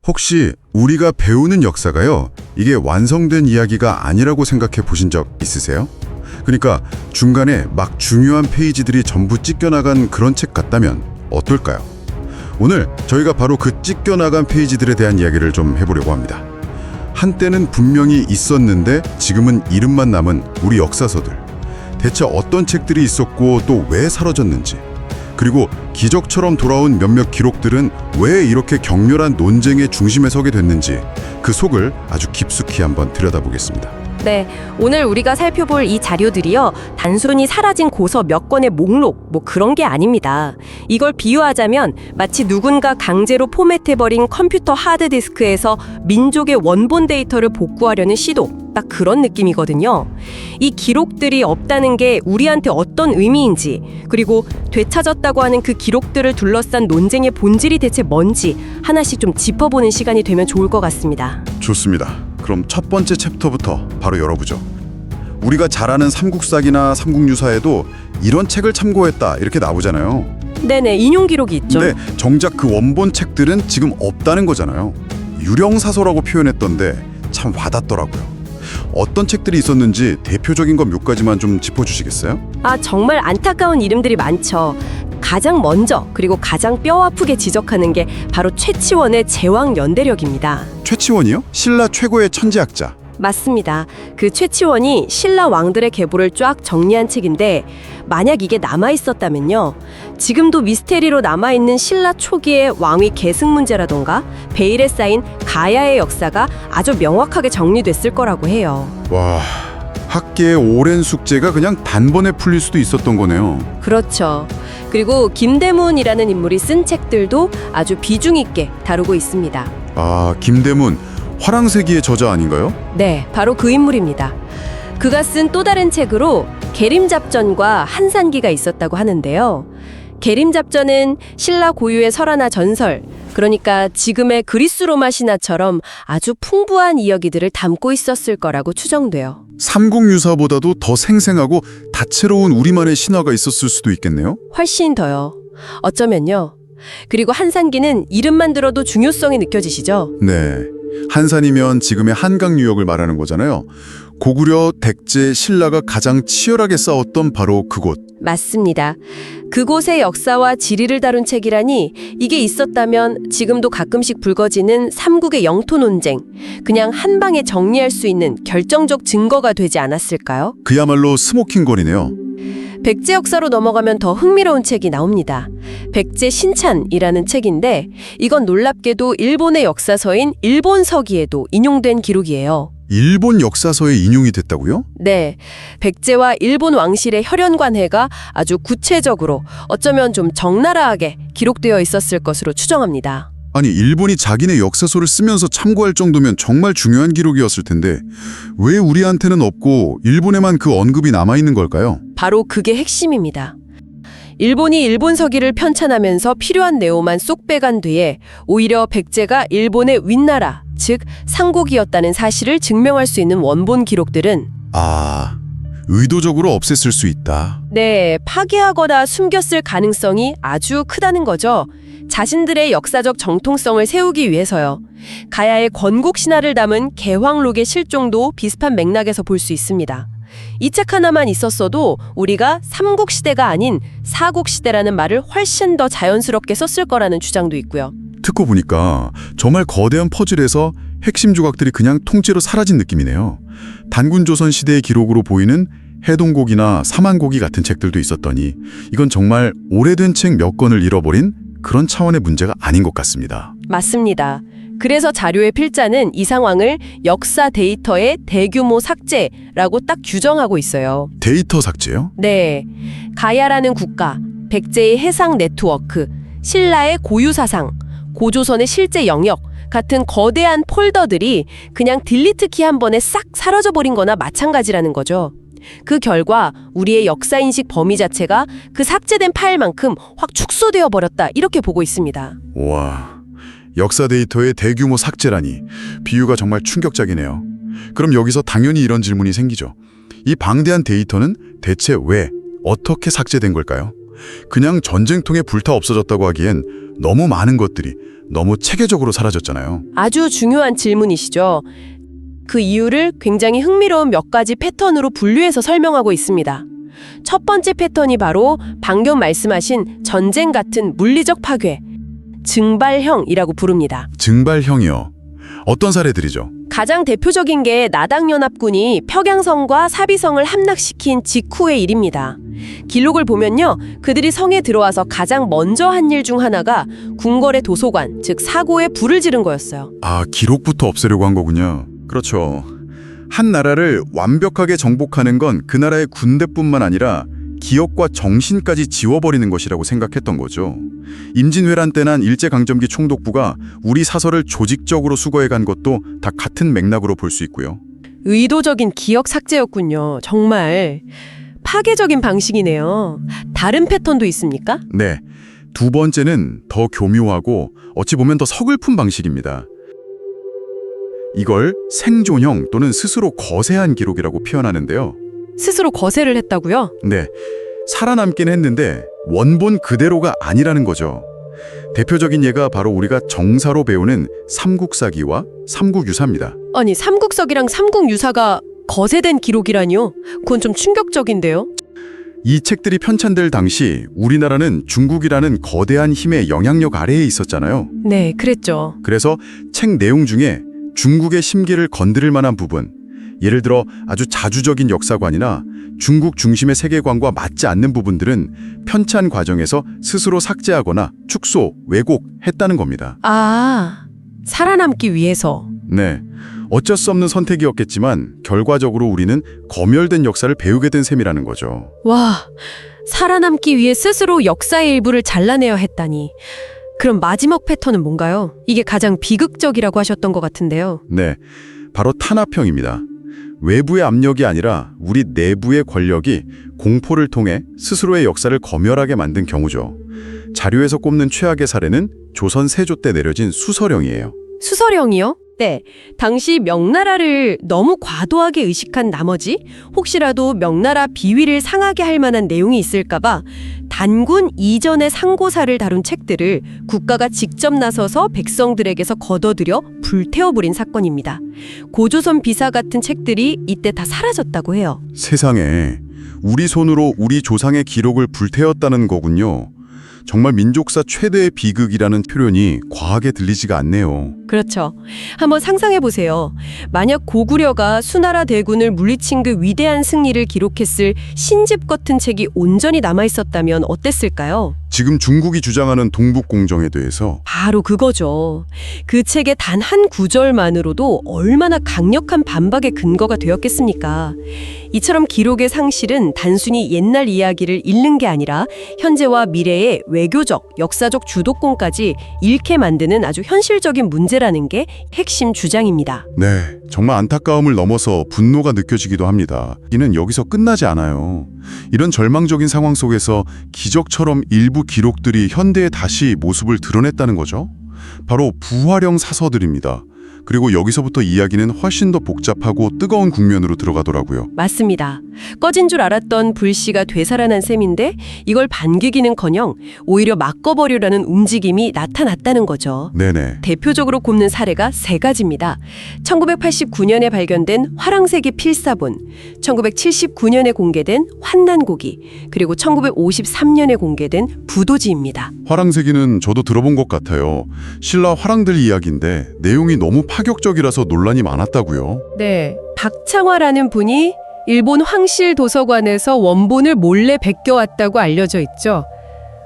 혹시 우리가 배우는 역사가요, 이게 완성된 이야기가 아니라고 생각해 보신 적 있으세요? 그러니까 중간에 막 중요한 페이지들이 전부 찢겨나간 그런 책 같다면 어떨까요? 오늘 저희가 바로 그 찢겨나간 페이지들에 대한 이야기를 좀 해보려고 합니다. 한때는 분명히 있었는데 지금은 이름만 남은 우리 역사서들. 대체 어떤 책들이 있었고 또 왜 사라졌는지. 그리고 기적처럼 돌아온 몇몇 기록들은 왜 이렇게 격렬한 논쟁의 중심에 서게 됐는지 그 속을 아주 깊숙이 한번 들여다보겠습니다. 네, 오늘 우리가 살펴볼 이 자료들이요, 단순히 사라진 고서 몇 권의 목록, 그런 게 아닙니다. 이걸 비유하자면 마치 누군가 강제로 포맷해버린 컴퓨터 하드디스크에서 민족의 원본 데이터를 복구하려는 시도, 딱 그런 느낌이거든요. 이 기록들이 없다는 게 우리한테 어떤 의미인지, 그리고 되찾았다고 하는 그 기록들을 둘러싼 논쟁의 본질이 대체 뭔지 하나씩 좀 짚어보는 시간이 되면 좋을 것 같습니다. 좋습니다. 그럼 첫 번째 챕터부터 바로 열어보죠. 우리가 잘 아는 삼국사기나 삼국유사에도 이런 책을 참고했다 이렇게 나오잖아요. 네네, 인용 기록이 있죠. 근데 정작 그 원본 책들은 지금 없다는 거잖아요. 유령사서라고 표현했던데 참 와닿더라고요. 어떤 책들이 있었는지 대표적인 것 몇 가지만 좀 짚어주시겠어요? 정말 안타까운 이름들이 많죠. 가장 먼저 그리고 가장 뼈 아프게 지적하는 게 바로 최치원의 제왕연대력입니다. 최치원이요? 신라 최고의 천재학자. 맞습니다. 그 최치원이 신라 왕들의 계보를 쫙 정리한 책인데, 만약 이게 남아있었다면요, 지금도 미스테리로 남아있는 신라 초기의 왕위 계승 문제라던가 베일에 쌓인 가야의 역사가 아주 명확하게 정리됐을 거라고 해요. 와, 학계의 오랜 숙제가 그냥 단번에 풀릴 수도 있었던 거네요. 그렇죠. 그리고 김대문이라는 인물이 쓴 책들도 아주 비중 있게 다루고 있습니다. 김대문, 화랑세기의 저자 아닌가요? 네, 바로 그 인물입니다. 그가 쓴 또 다른 책으로 계림잡전과 한산기가 있었다고 하는데요. 계림잡전은 신라 고유의 설화나 전설, 그러니까 지금의 그리스 로마 신화처럼 아주 풍부한 이야기들을 담고 있었을 거라고 추정돼요. 삼국유사보다도 더 생생하고 다채로운 우리만의 신화가 있었을 수도 있겠네요? 훨씬 더요. 어쩌면요. 그리고 한산기는 이름만 들어도 중요성이 느껴지시죠? 네. 한산이면 지금의 한강 유역을 말하는 거잖아요. 고구려, 백제, 신라가 가장 치열하게 싸웠던 바로 그곳. 맞습니다. 그곳의 역사와 지리를 다룬 책이라니, 이게 있었다면 지금도 가끔씩 불거지는 삼국의 영토 논쟁, 그냥 한 방에 정리할 수 있는 결정적 증거가 되지 않았을까요? 그야말로 스모킹건이네요. 백제 역사로 넘어가면 더 흥미로운 책이 나옵니다. 백제 신찬이라는 책인데, 이건 놀랍게도 일본의 역사서인 일본서기에도 인용된 기록이에요. 일본 역사서에 인용이 됐다고요? 네, 백제와 일본 왕실의 혈연 관계가 아주 구체적으로, 어쩌면 좀 적나라하게 기록되어 있었을 것으로 추정합니다. 아니, 일본이 자기네 역사서를 쓰면서 참고할 정도면 정말 중요한 기록이었을 텐데 왜 우리한테는 없고 일본에만 그 언급이 남아있는 걸까요? 바로 그게 핵심입니다. 일본이 일본서기를 편찬하면서 필요한 내용만 쏙 빼간 뒤에 오히려 백제가 일본의 윗나라, 즉 상국이었다는 사실을 증명할 수 있는 원본 기록들은 의도적으로 없앴을 수 있다. 네, 파괴하거나 숨겼을 가능성이 아주 크다는 거죠. 자신들의 역사적 정통성을 세우기 위해서요. 가야의 건국 신화를 담은 개황록의 실종도 비슷한 맥락에서 볼 수 있습니다. 이 책 하나만 있었어도 우리가 삼국시대가 아닌 사국시대라는 말을 훨씬 더 자연스럽게 썼을 거라는 주장도 있고요. 듣고 보니까 정말 거대한 퍼즐에서 핵심 조각들이 그냥 통째로 사라진 느낌이네요. 단군조선 시대의 기록으로 보이는 해동곡이나 사만곡이 같은 책들도 있었더니 이건 정말 오래된 책 몇 권을 잃어버린 그런 차원의 문제가 아닌 것 같습니다. 맞습니다. 그래서 자료의 필자는 이 상황을 역사 데이터의 대규모 삭제라고 딱 규정하고 있어요. 데이터 삭제요? 네, 가야라는 국가, 백제의 해상 네트워크, 신라의 고유 사상, 고조선의 실제 영역 같은 거대한 폴더들이 그냥 딜리트 키 한 번에 싹 사라져버린 거나 마찬가지라는 거죠. 그 결과 우리의 역사인식 범위 자체가 그 삭제된 파일만큼 확 축소되어 버렸다, 이렇게 보고 있습니다. 와, 역사 데이터의 대규모 삭제라니 비유가 정말 충격적이네요. 그럼 여기서 당연히 이런 질문이 생기죠. 이 방대한 데이터는 대체 왜, 어떻게 삭제된 걸까요? 그냥 전쟁통에 불타 없어졌다고 하기엔 너무 많은 것들이, 너무 체계적으로 사라졌잖아요. 아주 중요한 질문이시죠. 그 이유를 굉장히 흥미로운 몇 가지 패턴으로 분류해서 설명하고 있습니다. 첫 번째 패턴이 바로 방금 말씀하신 전쟁 같은 물리적 파괴, 증발형이라고 부릅니다. 증발형이요. 어떤 사례들이죠? 가장 대표적인 게 나당연합군이 평양성과 사비성을 함락시킨 직후의 일입니다. 기록을 보면요, 그들이 성에 들어와서 가장 먼저 한 일 중 하나가 궁궐의 도서관, 즉 사고에 불을 지른 거였어요. 아, 기록부터 없애려고 한 거군요. 그렇죠. 한 나라를 완벽하게 정복하는 건 그 나라의 군대뿐만 아니라 기억과 정신까지 지워버리는 것이라고 생각했던 거죠. 임진왜란 때 난 일제강점기 총독부가 우리 사설을 조직적으로 수거해간 것도 다 같은 맥락으로 볼 수 있고요. 의도적인 기억 삭제였군요. 정말 파괴적인 방식이네요. 다른 패턴도 있습니까? 네, 두 번째는 더 교묘하고 어찌 보면 더 서글픈 방식입니다. 이걸 생존형 또는 스스로 거세한 기록이라고 표현하는데요. 스스로 거세를 했다고요? 네, 살아남긴 했는데 원본 그대로가 아니라는 거죠. 대표적인 예가 바로 우리가 정사로 배우는 삼국사기와 삼국유사입니다. 아니, 삼국석이랑 삼국유사가 거세된 기록이라니요? 그건 좀 충격적인데요? 이 책들이 편찬될 당시 우리나라는 중국이라는 거대한 힘의 영향력 아래에 있었잖아요. 네, 그랬죠. 그래서 책 내용 중에 중국의 심기를 건드릴 만한 부분, 예를 들어 아주 자주적인 역사관이나 중국 중심의 세계관과 맞지 않는 부분들은 편찬 과정에서 스스로 삭제하거나 축소, 왜곡했다는 겁니다. 아, 살아남기 위해서. 네, 어쩔 수 없는 선택이었겠지만 결과적으로 우리는 검열된 역사를 배우게 된 셈이라는 거죠. 와, 살아남기 위해 스스로 역사의 일부를 잘라내야 했다니. 그럼 마지막 패턴은 뭔가요? 이게 가장 비극적이라고 하셨던 것 같은데요. 네, 바로 탄압형입니다. 외부의 압력이 아니라 우리 내부의 권력이 공포를 통해 스스로의 역사를 검열하게 만든 경우죠. 자료에서 꼽는 최악의 사례는 조선 세조 때 내려진 수서령이에요. 수서령이요? 네, 당시 명나라를 너무 과도하게 의식한 나머지 혹시라도 명나라 비위를 상하게 할 만한 내용이 있을까봐 단군 이전의 상고사를 다룬 책들을 국가가 직접 나서서 백성들에게서 걷어들여 불태워버린 사건입니다. 고조선 비사 같은 책들이 이때 다 사라졌다고 해요. 세상에, 우리 손으로 우리 조상의 기록을 불태웠다는 거군요. 정말 민족사 최대의 비극이라는 표현이 과하게 들리지가 않네요. 그렇죠. 한번 상상해 보세요. 만약 고구려가 수나라 대군을 물리친 그 위대한 승리를 기록했을 신집 같은 책이 온전히 남아있었다면 어땠을까요? 지금 중국이 주장하는 동북공정에 대해서 바로 그거죠. 그 책의 단 한 구절만으로도 얼마나 강력한 반박의 근거가 되었겠습니까? 이처럼 기록의 상실은 단순히 옛날 이야기를 잃는 게 아니라 현재와 미래의 외교적, 역사적 주도권까지 잃게 만드는 아주 현실적인 문제라는 게 핵심 주장입니다. 네, 정말 안타까움을 넘어서 분노가 느껴지기도 합니다. 이는 여기서 끝나지 않아요. 이런 절망적인 상황 속에서 기적처럼 일부 기록들이 현대에 다시 모습을 드러냈다는 거죠. 바로 부활형 사서들입니다. 그리고 여기서부터 이야기는 훨씬 더 복잡하고 뜨거운 국면으로 들어가더라고요. 맞습니다. 꺼진 줄 알았던 불씨가 되살아난 셈인데 이걸 반기기는커녕 오히려 막어버리려는 움직임이 나타났다는 거죠. 네네. 대표적으로 꼽는 사례가 세 가지입니다. 1989년에 발견된 화랑세기 필사본, 1979년에 공개된 환난고기, 그리고 1953년에 공개된 부도지입니다. 화랑세기는 저도 들어본 것 같아요. 신라 화랑들 이야기인데 내용이 너무 파격적이라서 논란이 많았다고요. 네, 박창화라는 분이 일본 황실 도서관에서 원본을 몰래 베껴왔다고 알려져 있죠.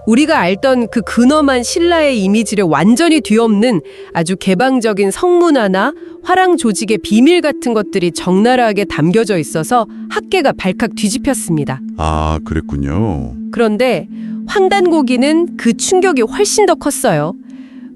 우리가 알던 그 근엄한 신라의 이미지를 완전히 뒤엎는 아주 개방적인 성문화나 화랑 조직의 비밀 같은 것들이 적나라하게 담겨져 있어서 학계가 발칵 뒤집혔습니다. 아, 그랬군요. 그런데 황단고기는 그 충격이 훨씬 더 컸어요.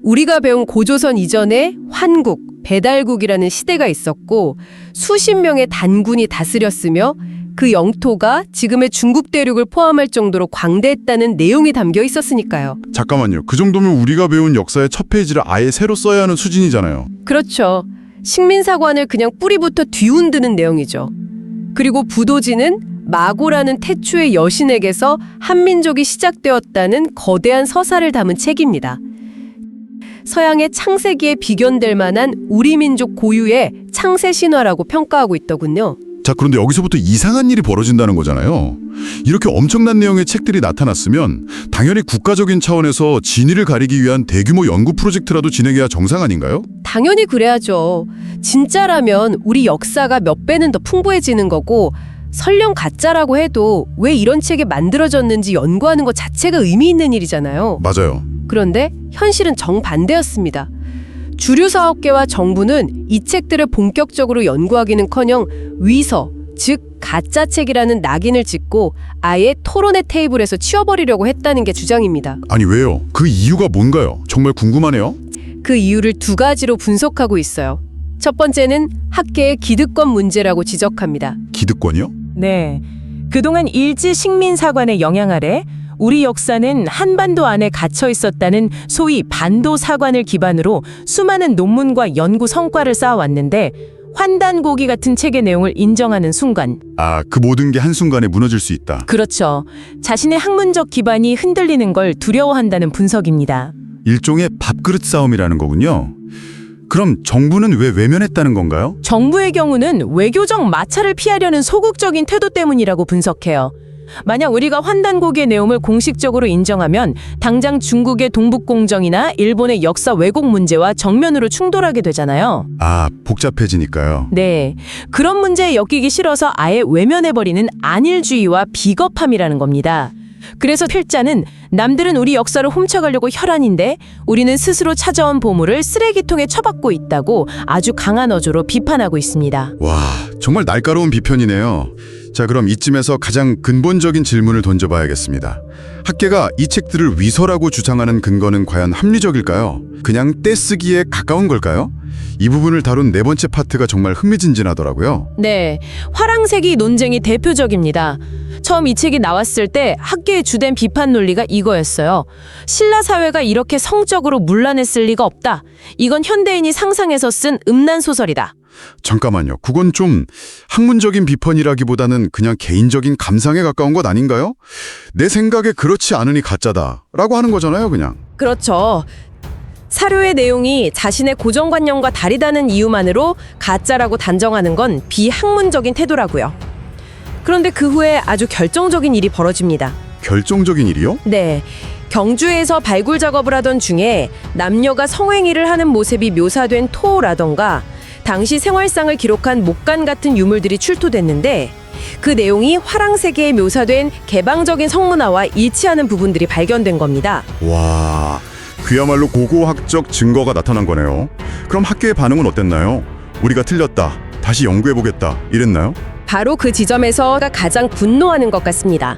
우리가 배운 고조선 이전에 환국, 배달국이라는 시대가 있었고 수십 명의 단군이 다스렸으며 그 영토가 지금의 중국 대륙을 포함할 정도로 광대했다는 내용이 담겨 있었으니까요. 잠깐만요. 그 정도면 우리가 배운 역사의 첫 페이지를 아예 새로 써야 하는 수준이잖아요. 그렇죠. 식민사관을 그냥 뿌리부터 뒤흔드는 내용이죠. 그리고 부도지는 마고라는 태초의 여신에게서 한민족이 시작되었다는 거대한 서사를 담은 책입니다. 서양의 창세기에 비견될 만한 우리 민족 고유의 창세 신화라고 평가하고 있더군요. 자, 그런데 여기서부터 이상한 일이 벌어진다는 거잖아요. 이렇게 엄청난 내용의 책들이 나타났으면 당연히 국가적인 차원에서 진위를 가리기 위한 대규모 연구 프로젝트라도 진행해야 정상 아닌가요? 당연히 그래야죠. 진짜라면 우리 역사가 몇 배는 더 풍부해지는 거고 설령 가짜라고 해도 왜 이런 책이 만들어졌는지 연구하는 것 자체가 의미 있는 일이잖아요. 맞아요. 그런데 현실은 정반대였습니다. 주류 사업계와 정부는 이 책들을 본격적으로 연구하기는커녕 위서, 즉 가짜 책이라는 낙인을 찍고 아예 토론의 테이블에서 치워버리려고 했다는 게 주장입니다. 아니 왜요? 그 이유가 뭔가요? 정말 궁금하네요. 그 이유를 두 가지로 분석하고 있어요. 첫 번째는 학계의 기득권 문제라고 지적합니다. 기득권이요? 네. 그동안 일제 식민사관의 영향 아래 우리 역사는 한반도 안에 갇혀 있었다는 소위 반도 사관을 기반으로 수많은 논문과 연구 성과를 쌓아왔는데 환단고기 같은 책의 내용을 인정하는 순간, 아, 그 모든 게 한순간에 무너질 수 있다. 그렇죠. 자신의 학문적 기반이 흔들리는 걸 두려워한다는 분석입니다. 일종의 밥그릇 싸움이라는 거군요. 그럼 정부는 왜 외면했다는 건가요? 정부의 경우는 외교적 마찰을 피하려는 소극적인 태도 때문이라고 분석해요. 만약 우리가 환단고기의 내용을 공식적으로 인정하면 당장 중국의 동북공정이나 일본의 역사 왜곡 문제와 정면으로 충돌하게 되잖아요. 아, 복잡해지니까요. 네, 그런 문제에 엮이기 싫어서 아예 외면해버리는 안일주의와 비겁함이라는 겁니다. 그래서 필자는 남들은 우리 역사를 훔쳐가려고 혈안인데 우리는 스스로 찾아온 보물을 쓰레기통에 처박고 있다고 아주 강한 어조로 비판하고 있습니다. 와, 정말 날카로운 비편이네요. 자, 그럼 이쯤에서 가장 근본적인 질문을 던져봐야겠습니다. 학계가 이 책들을 위서라고 주장하는 근거는 과연 합리적일까요? 그냥 떼쓰기에 가까운 걸까요? 이 부분을 다룬 네 번째 파트가 정말 흥미진진하더라고요. 네, 화랑새기 논쟁이 대표적입니다. 처음 이 책이 나왔을 때 학계의 주된 비판 논리가 이거였어요. 신라 사회가 이렇게 성적으로 문란했을 리가 없다. 이건 현대인이 상상해서 쓴 음란 소설이다. 잠깐만요. 그건 좀 학문적인 비판이라기보다는 그냥 개인적인 감상에 가까운 것 아닌가요? 내 생각에 그렇지 않으니 가짜다라고 하는 거잖아요, 그냥. 그렇죠. 사료의 내용이 자신의 고정관념과 다르다는 이유만으로 가짜라고 단정하는 건 비학문적인 태도라고요. 그런데 그 후에 아주 결정적인 일이 벌어집니다. 결정적인 일이요? 네. 경주에서 발굴 작업을 하던 중에 남녀가 성행위를 하는 모습이 묘사된 토라던가 당시 생활상을 기록한 목간 같은 유물들이 출토됐는데 그 내용이 화랑세계에 묘사된 개방적인 성문화와 일치하는 부분들이 발견된 겁니다. 와, 그야말로 고고학적 증거가 나타난 거네요. 그럼 학계의 반응은 어땠나요? 우리가 틀렸다, 다시 연구해보겠다 이랬나요? 바로 그 지점에서 가장 분노하는 것 같습니다.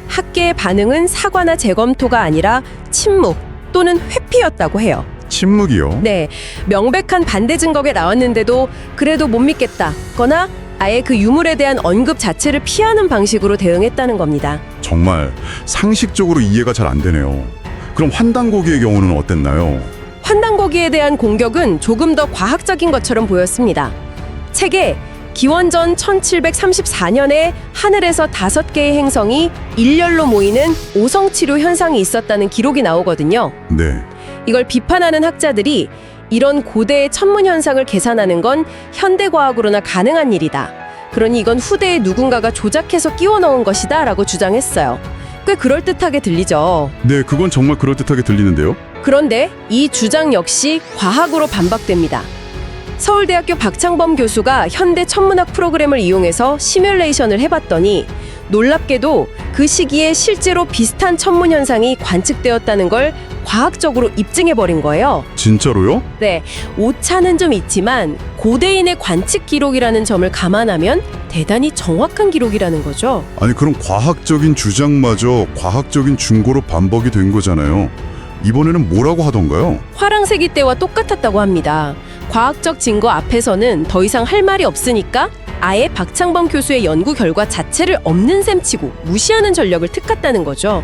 학계의 반응은 사과나 재검토가 아니라 침묵 또는 회피였다고 해요. 침묵이요? 네, 명백한 반대 증거가 나왔는데도 그래도 못 믿겠다거나 아예 그 유물에 대한 언급 자체를 피하는 방식으로 대응했다는 겁니다. 정말 상식적으로 이해가 잘 안 되네요. 그럼 환단고기의 경우는 어땠나요? 환단고기에 대한 공격은 조금 더 과학적인 것처럼 보였습니다. 책에 기원전 1734년에 하늘에서 5개의 행성이 일렬로 모이는 오성치료 현상이 있었다는 기록이 나오거든요. 네. 이걸 비판하는 학자들이 이런 고대의 천문 현상을 계산하는 건 현대과학으로나 가능한 일이다. 그러니 이건 후대에 누군가가 조작해서 끼워 넣은 것이다 라고 주장했어요. 꽤 그럴듯하게 들리죠. 네, 그건 정말 그럴듯하게 들리는데요. 그런데 이 주장 역시 과학으로 반박됩니다. 서울대학교 박창범 교수가 현대 천문학 프로그램을 이용해서 시뮬레이션을 해봤더니 놀랍게도 그 시기에 실제로 비슷한 천문 현상이 관측되었다는 걸 과학적으로 입증해버린 거예요. 진짜로요? 네, 오차는 좀 있지만 고대인의 관측 기록이라는 점을 감안하면 대단히 정확한 기록이라는 거죠. 아니, 그럼 과학적인 주장마저 과학적인 증거로 반박이 된 거잖아요. 이번에는 뭐라고 하던가요? 화랑세기 때와 똑같았다고 합니다. 과학적 증거 앞에서는 더 이상 할 말이 없으니까 아예 박창범 교수의 연구 결과 자체를 없는 셈치고 무시하는 전력을 택했다는 거죠.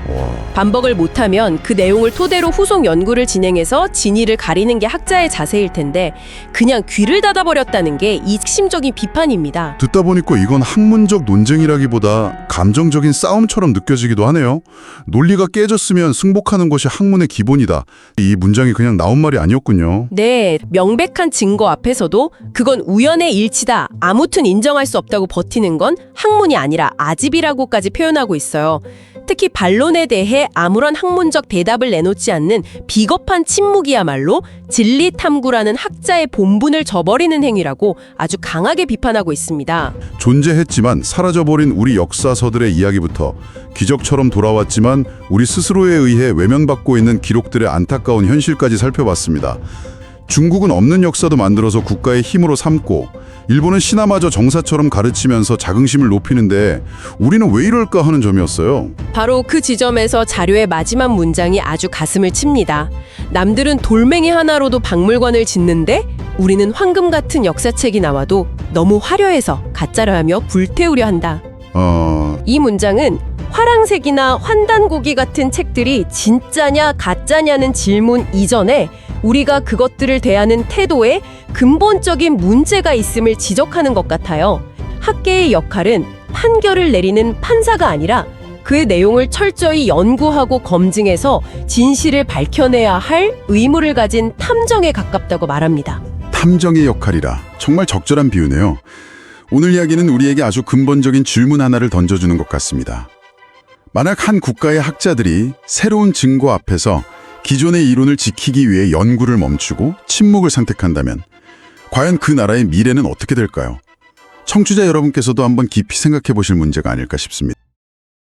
반박을 못하면 그 내용을 토대로 후속 연구를 진행해서 진위를 가리는 게 학자의 자세일 텐데 그냥 귀를 닫아버렸다는 게 이 핵심적인 비판입니다. 듣다 보니까 이건 학문적 논쟁이라기보다 감정적인 싸움처럼 느껴지기도 하네요. 논리가 깨졌으면 승복하는 것이 학문의 기본이다. 이 문장이 그냥 나온 말이 아니었군요. 네, 명백한 증거 앞에서도 그건 우연의 일치다, 아무튼 인정할 수 없다고 버티는 건 학문이 아니라 아집이라고까지 표현하고 있어요. 특히 반론에 대해 아무런 학문적 대답을 내놓지 않는 비겁한 침묵이야말로 진리 탐구라는 학자의 본분을 저버리는 행위라고 아주 강하게 비판하고 있습니다. 존재했지만 사라져버린 우리 역사서들의 이야기부터 기적처럼 돌아왔지만 우리 스스로에 의해 외면받고 있는 기록들의 안타까운 현실까지 살펴봤습니다. 중국은 없는 역사도 만들어서 국가의 힘으로 삼고 일본은 신화마저 정사처럼 가르치면서 자긍심을 높이는데 우리는 왜 이럴까 하는 점이었어요. 바로 그 지점에서 자료의 마지막 문장이 아주 가슴을 칩니다. 남들은 돌멩이 하나로도 박물관을 짓는데 우리는 황금 같은 역사책이 나와도 너무 화려해서 가짜려 하며 불태우려 한다. 이 문장은 화랑색이나 환단고기 같은 책들이 진짜냐 가짜냐는 질문 이전에 우리가 그것들을 대하는 태도에 근본적인 문제가 있음을 지적하는 것 같아요. 학계의 역할은 판결을 내리는 판사가 아니라 그의 내용을 철저히 연구하고 검증해서 진실을 밝혀내야 할 의무를 가진 탐정에 가깝다고 말합니다. 탐정의 역할이라 정말 적절한 비유네요. 오늘 이야기는 우리에게 아주 근본적인 질문 하나를 던져주는 것 같습니다. 만약 한 국가의 학자들이 새로운 증거 앞에서 기존의 이론을 지키기 위해 연구를 멈추고 침묵을 선택한다면 과연 그 나라의 미래는 어떻게 될까요? 청취자 여러분께서도 한번 깊이 생각해 보실 문제가 아닐까 싶습니다.